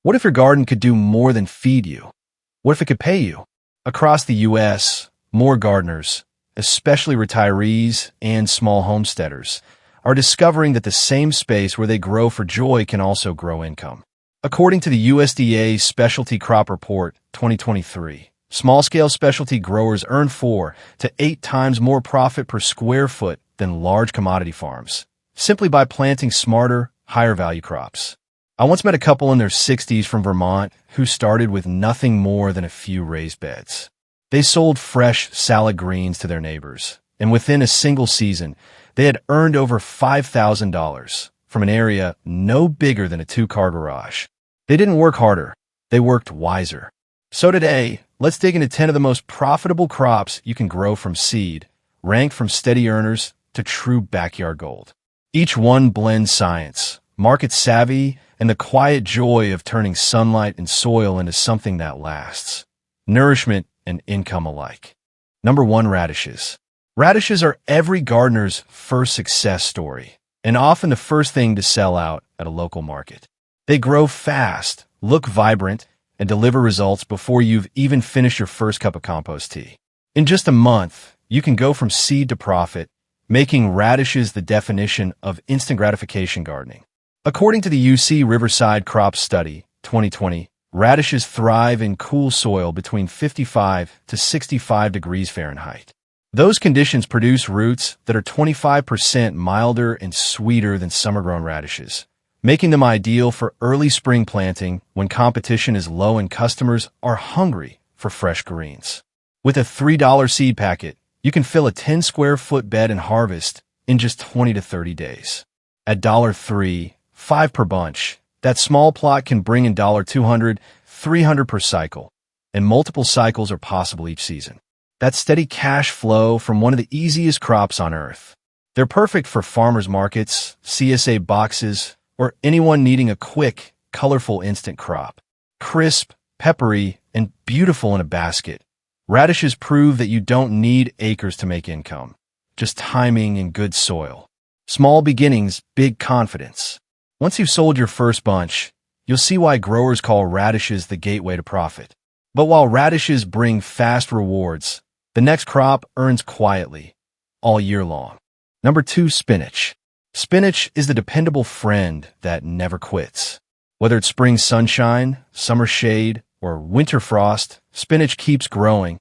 What if your garden could do more than feed you? What if it could pay you? Across the U.S., more gardeners, especially retirees and small homesteaders, are discovering that the same space where they grow for joy can also grow income. According to the USDA Specialty Crop Report 2023, small-scale specialty growers earn 4 to 8 times more profit per square foot than large commodity farms, simply by planting smarter, higher-value crops. I once met a couple in their 60s from Vermont who started with nothing more than a few raised beds. They sold fresh salad greens to their neighbors, and within a single season, they had earned over $5,000 from an area no bigger than a 2-car garage. They didn't work harder, they worked wiser. So today, let's dig into 10 of the most profitable crops you can grow from seed, ranked from steady earners to true backyard gold. Each one blends science, market savvy, and the quiet joy of turning sunlight and soil into something that lasts. Nourishment and income alike. Number 1, radishes. Radishes are every gardener's first success story, and often the first thing to sell out at a local market. They grow fast, look vibrant, and deliver results before you've even finished your first cup of compost tea. In just a month, you can go from seed to profit, making radishes the definition of instant gratification gardening. According to the UC Riverside Crop Study 2020, radishes thrive in cool soil between 55 to 65 degrees Fahrenheit. Those conditions produce roots that are 25% milder and sweeter than summer-grown radishes, making them ideal for early spring planting when competition is low and customers are hungry for fresh greens. With a $3 seed packet, you can fill a 10-square-foot bed and harvest in just 20 to 30 days. At $3, $5 per bunch, that small plot can bring in $200, $300 per cycle, and multiple cycles are possible each season. That's steady cash flow from one of the easiest crops on earth. They're perfect for farmers markets, CSA boxes, or anyone needing a quick, colorful instant crop. Crisp, peppery, and beautiful in a basket, radishes prove that you don't need acres to make income, just timing and good soil. Small beginnings, big confidence. Once you've sold your first bunch, you'll see why growers call radishes the gateway to profit. But while radishes bring fast rewards, the next crop earns quietly, all year long. Number 2, spinach. Spinach is the dependable friend that never quits. Whether it's spring sunshine, summer shade, or winter frost, spinach keeps growing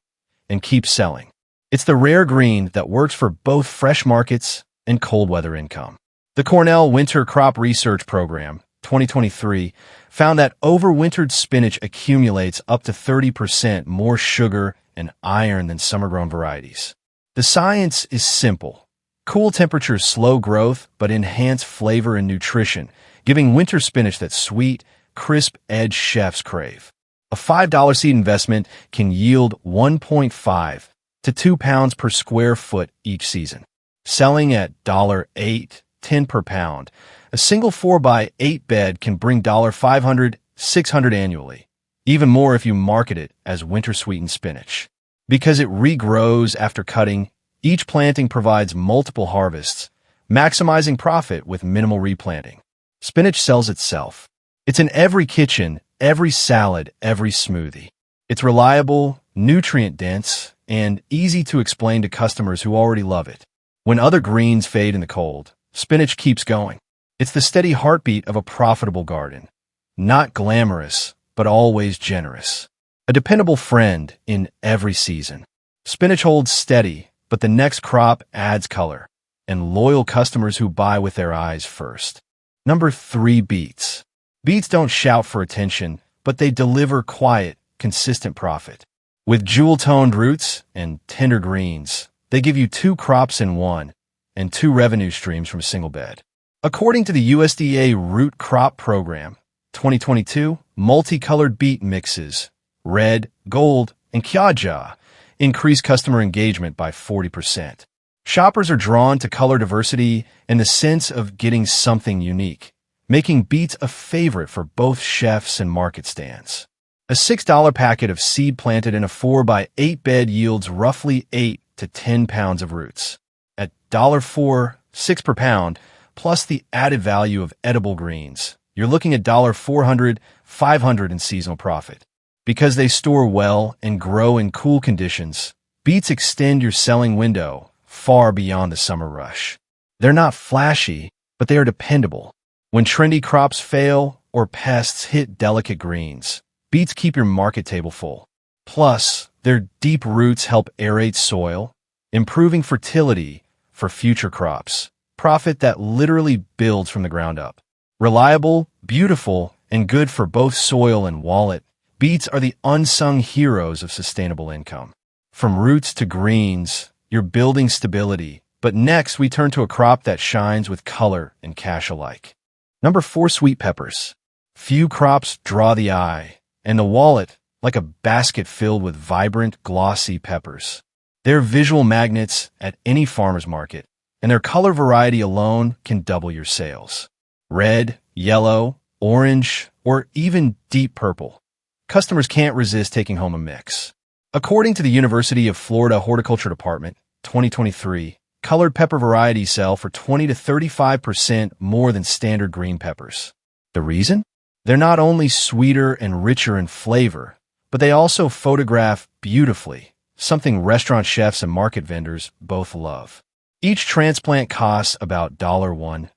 and keeps selling. It's the rare green that works for both fresh markets and cold weather income. The Cornell Winter Crop Research Program, 2023, found that overwintered spinach accumulates up to 30% more sugar and iron than summer-grown varieties. The science is simple. Cool temperatures slow growth but enhance flavor and nutrition, giving winter spinach that sweet, crisp edge chefs crave. A $5 seed investment can yield 1.5 to 2 pounds per square foot each season. Selling at $8, $10 per pound, a single 4x8 bed can bring $500, $600 annually. Even more if you market it as winter-sweetened spinach. Because it regrows after cutting, each planting provides multiple harvests, maximizing profit with minimal replanting. Spinach sells itself. It's in every kitchen, every salad, every smoothie. It's reliable, nutrient-dense, and easy to explain to customers who already love it. When other greens fade in the cold, spinach keeps going. It's the steady heartbeat of a profitable garden. Not glamorous, but always generous. A dependable friend in every season. Spinach holds steady, but the next crop adds color, and loyal customers who buy with their eyes first. Number 3, beets. Beets don't shout for attention, but they deliver quiet, consistent profit. With jewel-toned roots and tender greens, they give you 2 crops in one, and 2 revenue streams from a single bed. According to the USDA Root Crop Program, 2022, multicolored beet mixes, red, gold, and kyaja, increase customer engagement by 40%. Shoppers are drawn to color diversity and the sense of getting something unique, making beets a favorite for both chefs and market stands. A $6 packet of seed planted in a 4x8 bed yields roughly 8 to 10 pounds of roots. At $4, $6 per pound, plus the added value of edible greens, you're looking at $400, $500 in seasonal profit. Because they store well and grow in cool conditions, beets extend your selling window far beyond the summer rush. They're not flashy, but they are dependable. When trendy crops fail or pests hit delicate greens, beets keep your market table full. Plus, their deep roots help aerate soil, improving fertility for future crops. Profit that literally builds from the ground up. Reliable, beautiful, and good for both soil and wallet, beets are the unsung heroes of sustainable income. From roots to greens, you're building stability. But next, we turn to a crop that shines with color and cash alike. Number 4, sweet peppers. Few crops draw the eye, and the wallet like a basket filled with vibrant, glossy peppers. They're visual magnets at any farmer's market, and their color variety alone can double your sales. Red, yellow, orange, or even deep purple. Customers can't resist taking home a mix. According to the University of Florida Horticulture Department, 2023, colored pepper varieties sell for 20 to 35% more than standard green peppers. The reason? They're not only sweeter and richer in flavor, but they also photograph beautifully, something restaurant chefs and market vendors both love. Each transplant costs about $1,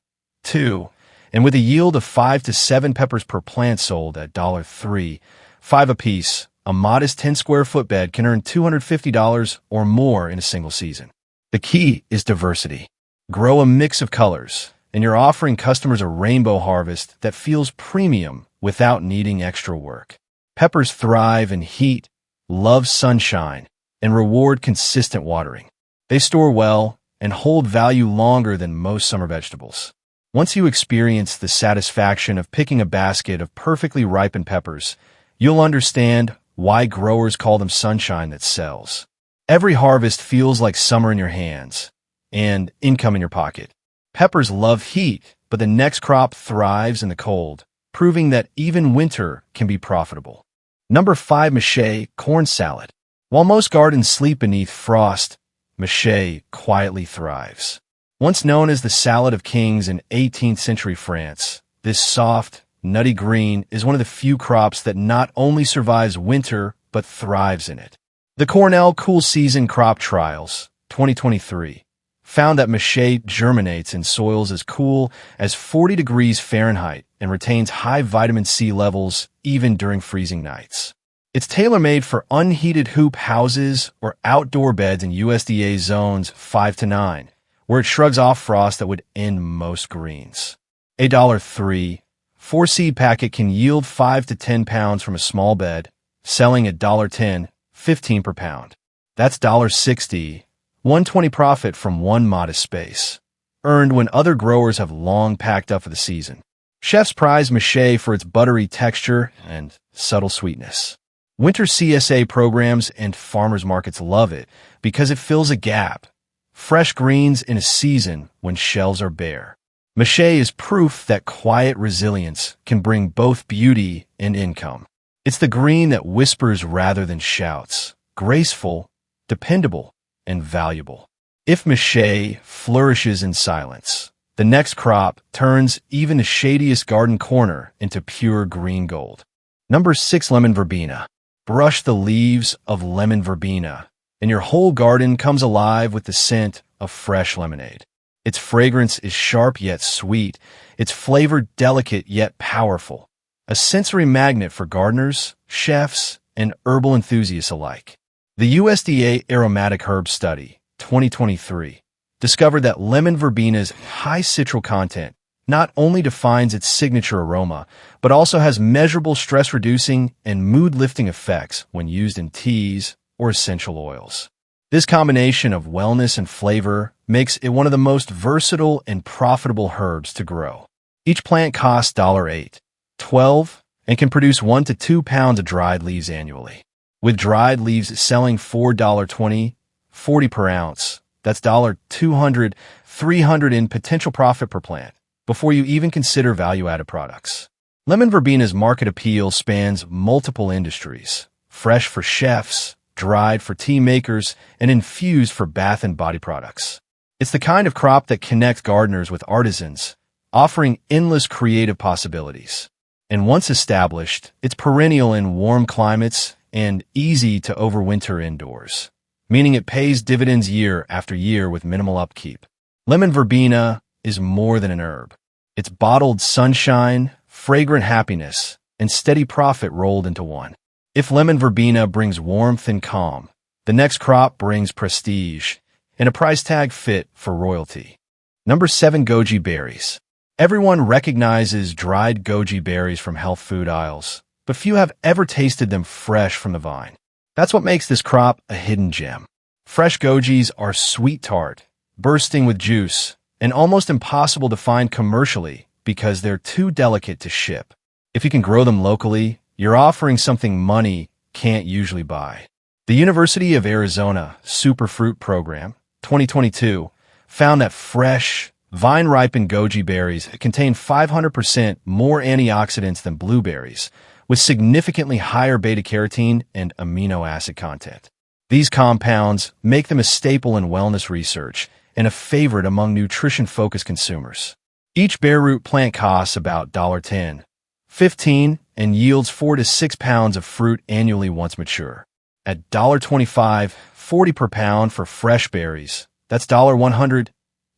$2, and with a yield of 5 to 7 peppers per plant sold at $3, $5 apiece, a modest 10 square foot bed can earn $250 or more in a single season. The key is diversity. Grow a mix of colors, and you're offering customers a rainbow harvest that feels premium without needing extra work. Peppers thrive in heat, love sunshine, and reward consistent watering. They store well and hold value longer than most summer vegetables. Once you experience the satisfaction of picking a basket of perfectly ripened peppers, you'll understand why growers call them sunshine that sells. Every harvest feels like summer in your hands and income in your pocket. Peppers love heat, but the next crop thrives in the cold, proving that even winter can be profitable. Number 5, mache corn salad. While most gardens sleep beneath frost, mache quietly thrives. Once known as the salad of kings in 18th century France, this soft, nutty green is one of the few crops that not only survives winter, but thrives in it. The Cornell Cool Season Crop Trials, 2023, found that mache germinates in soils as cool as 40 degrees Fahrenheit and retains high vitamin C levels even during freezing nights. It's tailor-made for unheated hoop houses or outdoor beds in USDA zones 5 to 9, where it shrugs off frost that would end most greens. A $3, 4-seed packet can yield 5 to 10 pounds from a small bed, selling at $10, 15 per pound. That's $60, $120 profit from one modest space, earned when other growers have long packed up for the season. Chefs prize mache for its buttery texture and subtle sweetness. Winter CSA programs and farmers markets love it because it fills a gap. Fresh greens in a season when shelves are bare. Mache is proof that quiet resilience can bring both beauty and income. It's the green that whispers rather than shouts, graceful, dependable, and valuable. If mache flourishes in silence, the next crop turns even the shadiest garden corner into pure green gold. Number 6, lemon verbena. Brush the leaves of lemon verbena, and your whole garden comes alive with the scent of fresh lemonade. Its fragrance is sharp yet sweet, its flavor delicate yet powerful. A sensory magnet for gardeners, chefs, and herbal enthusiasts alike. The USDA Aromatic Herb Study, 2023, discovered that lemon verbena's high citral content not only defines its signature aroma, but also has measurable stress-reducing and mood-lifting effects when used in teas or essential oils. This combination of wellness and flavor makes it one of the most versatile and profitable herbs to grow. Each plant costs $8, $12, and can produce 1 to 2 pounds of dried leaves annually. With dried leaves selling for $20, $40 per ounce, that's $200, $300 in potential profit per plant, before you even consider value-added products. Lemon verbena's market appeal spans multiple industries, fresh for chefs, dried for tea makers, and infused for bath and body products. It's the kind of crop that connects gardeners with artisans, offering endless creative possibilities. And once established, it's perennial in warm climates and easy to overwinter indoors, meaning it pays dividends year after year with minimal upkeep. Lemon verbena is more than an herb. It's bottled sunshine, fragrant happiness, and steady profit rolled into one. If lemon verbena brings warmth and calm, the next crop brings prestige and a price tag fit for royalty. Number 7. Goji berries. Everyone recognizes dried goji berries from health food aisles, but few have ever tasted them fresh from the vine. That's what makes this crop a hidden gem. Fresh gojis are sweet tart, bursting with juice, and almost impossible to find commercially because they're too delicate to ship. If you can grow them locally, you're offering something money can't usually buy. The University of Arizona Superfruit Program, 2022, found that fresh, vine-ripened goji berries contain 500% more antioxidants than blueberries, with significantly higher beta-carotene and amino acid content. These compounds make them a staple in wellness research and a favorite among nutrition-focused consumers. Each bare root plant costs about $10, $15, and yields 4 to 6 pounds of fruit annually once mature. At $25, $40 per pound for fresh berries, that's $100,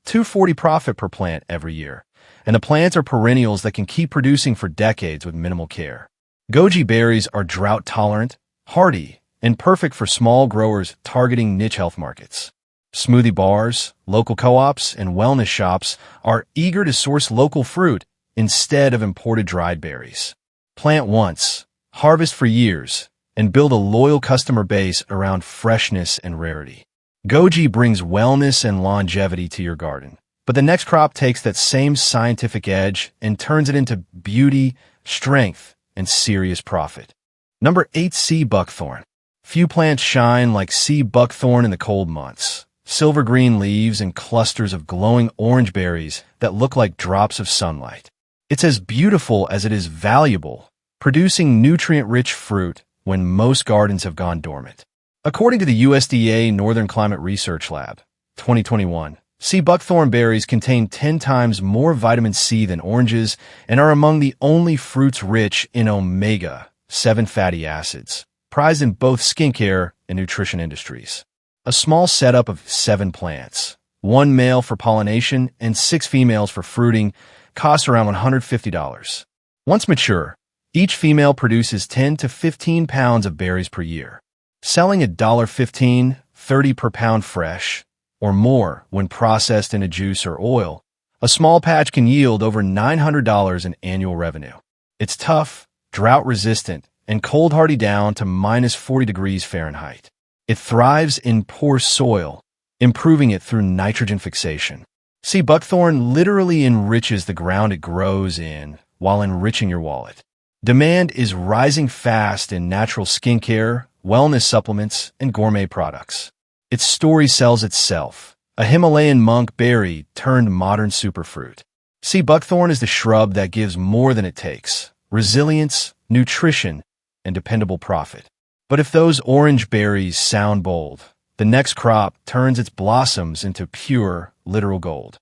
$240 profit per plant every year. And the plants are perennials that can keep producing for decades with minimal care. Goji berries are drought-tolerant, hardy, and perfect for small growers targeting niche health markets. Smoothie bars, local co-ops, and wellness shops are eager to source local fruit instead of imported dried berries. Plant once, harvest for years, and build a loyal customer base around freshness and rarity. Goji brings wellness and longevity to your garden, but the next crop takes that same scientific edge and turns it into beauty, strength, and serious profit. Number 8. Sea buckthorn. Few plants shine like sea buckthorn in the cold months. Silver green leaves and clusters of glowing orange berries that look like drops of sunlight. It's as beautiful as it is valuable, producing nutrient-rich fruit when most gardens have gone dormant. According to the USDA Northern Climate Research Lab, 2021, sea buckthorn berries contain 10 times more vitamin C than oranges and are among the only fruits rich in omega-7 fatty acids, prized in both skincare and nutrition industries. A small setup of 7 plants, 1 male for pollination and 6 females for fruiting, costs around $150. Once mature, each female produces 10 to 15 pounds of berries per year, selling at $15, $30 per pound fresh, or more when processed in a juice or oil. A small patch can yield over $900 in annual revenue. It's tough, drought-resistant, and cold-hardy down to minus 40 degrees Fahrenheit. It thrives in poor soil, improving it through nitrogen fixation. Sea buckthorn literally enriches the ground it grows in while enriching your wallet. Demand is rising fast in natural skincare, wellness supplements, and gourmet products. Its story sells itself, a Himalayan monk berry turned modern superfruit. Sea buckthorn is the shrub that gives more than it takes: resilience, nutrition, and dependable profit. But if those orange berries sound bold, the next crop turns its blossoms into pure, literal gold.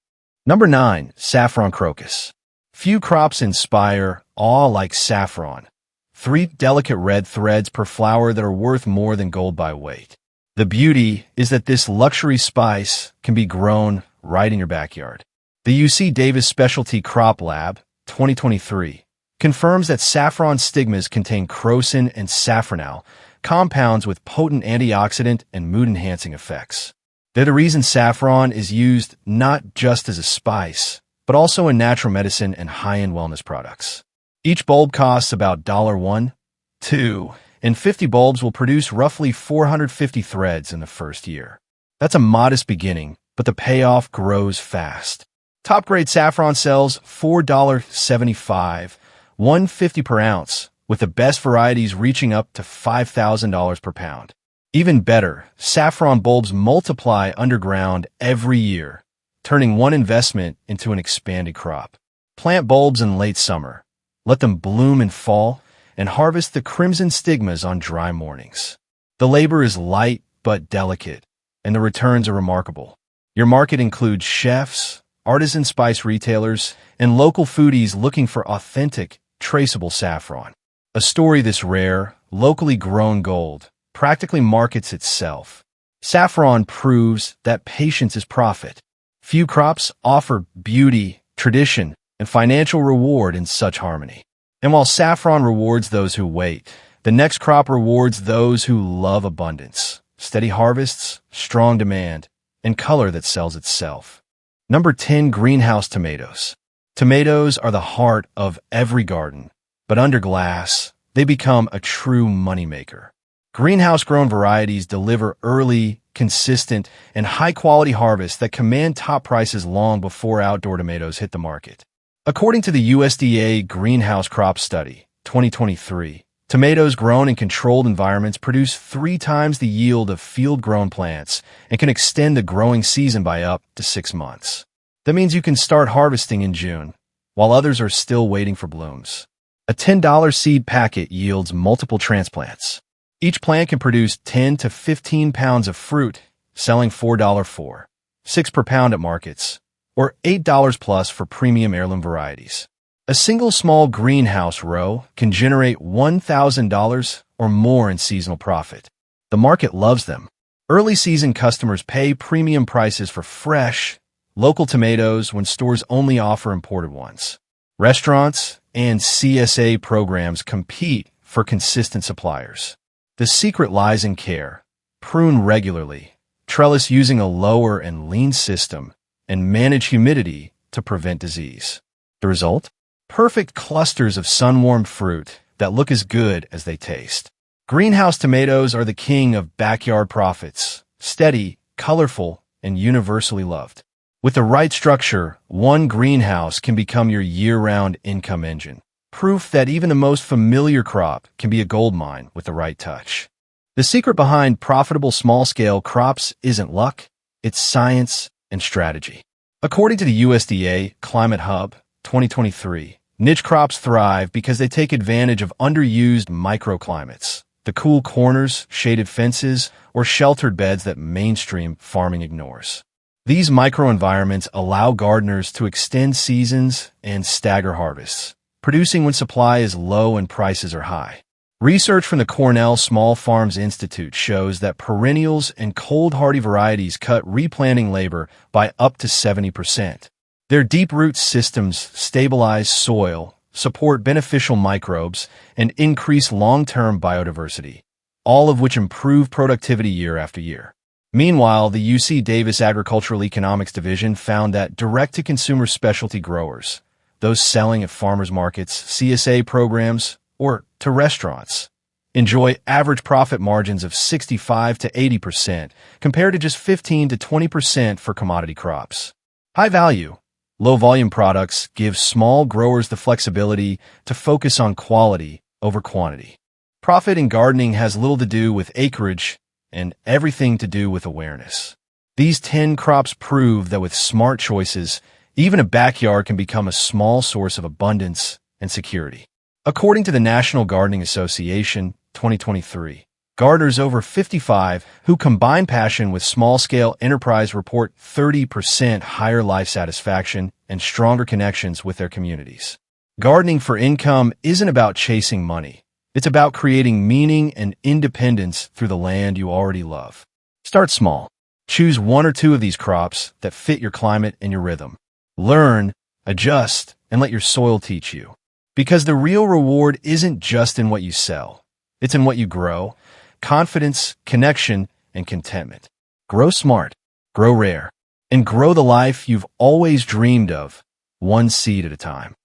Number 9. Saffron crocus. Few crops inspire awe like saffron. 3 delicate red threads per flower that are worth more than gold by weight. The beauty is that this luxury spice can be grown right in your backyard. The UC Davis Specialty Crop Lab, 2023, confirms that saffron stigmas contain crocin and safranal, compounds with potent antioxidant and mood-enhancing effects. They're the reason saffron is used not just as a spice, but also in natural medicine and high-end wellness products. Each bulb costs about $1, $2, and 50 bulbs will produce roughly 450 threads in the first year. That's a modest beginning, but the payoff grows fast. Top-grade saffron sells $4.75, $1.50 per ounce, with the best varieties reaching up to $5,000 per pound. Even better, saffron bulbs multiply underground every year, turning one investment into an expanded crop. Plant bulbs in late summer, let them bloom in fall, and harvest the crimson stigmas on dry mornings. The labor is light but delicate, and the returns are remarkable. Your market includes chefs, artisan spice retailers, and local foodies looking for authentic, traceable saffron. A story this rare, locally grown gold practically markets itself. Saffron proves that patience is profit. Few crops offer beauty, tradition, and financial reward in such harmony. And while saffron rewards those who wait, the next crop rewards those who love abundance, steady harvests, strong demand, and color that sells itself. Number 10. Greenhouse tomatoes. Tomatoes are the heart of every garden, but under glass, they become a true moneymaker. Greenhouse-grown varieties deliver early, consistent, and high-quality harvests that command top prices long before outdoor tomatoes hit the market. According to the USDA Greenhouse Crop Study, 2023, tomatoes grown in controlled environments produce 3 times the yield of field-grown plants and can extend the growing season by up to 6 months. That means you can start harvesting in June, while others are still waiting for blooms. A $10 seed packet yields multiple transplants. Each plant can produce 10 to 15 pounds of fruit, selling $4 for, $6 per pound at markets, or $8 plus for premium heirloom varieties. A single small greenhouse row can generate $1,000 or more in seasonal profit. The market loves them. Early season customers pay premium prices for fresh, local tomatoes when stores only offer imported ones. Restaurants and CSA programs compete for consistent suppliers. The secret lies in care. Prune regularly, trellis using a lower and lean system, and manage humidity to prevent disease. The result? Perfect clusters of sun-warmed fruit that look as good as they taste. Greenhouse tomatoes are the king of backyard profits, steady, colorful, and universally loved. With the right structure, one greenhouse can become your year-round income engine. Proof that even the most familiar crop can be a gold mine with the right touch. The secret behind profitable small-scale crops isn't luck, it's science and strategy. According to the USDA Climate Hub 2023, niche crops thrive because they take advantage of underused microclimates, the cool corners, shaded fences, or sheltered beds that mainstream farming ignores. These microenvironments allow gardeners to extend seasons and stagger harvests, producing when supply is low and prices are high. Research from the Cornell Small Farms Institute shows that perennials and cold-hardy varieties cut replanting labor by up to 70%. Their deep root systems stabilize soil, support beneficial microbes, and increase long-term biodiversity, all of which improve productivity year after year. Meanwhile, the UC Davis Agricultural Economics Division found that direct-to-consumer specialty growers, those selling at farmers markets, CSA programs, or to restaurants, enjoy average profit margins of 65 to 80% compared to just 15 to 20% for commodity crops. High-value, low-volume products give small growers the flexibility to focus on quality over quantity. Profit in gardening has little to do with acreage and everything to do with awareness. These 10 crops prove that with smart choices, even a backyard can become a small source of abundance and security. According to the National Gardening Association 2023, gardeners over 55 who combine passion with small-scale enterprise report 30% higher life satisfaction and stronger connections with their communities. Gardening for income isn't about chasing money. It's about creating meaning and independence through the land you already love. Start small. Choose 1 or 2 of these crops that fit your climate and your rhythm. Learn, adjust, and let your soil teach you. Because the real reward isn't just in what you sell. It's in what you grow. Confidence, connection, and contentment. Grow smart, grow rare, and grow the life you've always dreamed of, one seed at a time.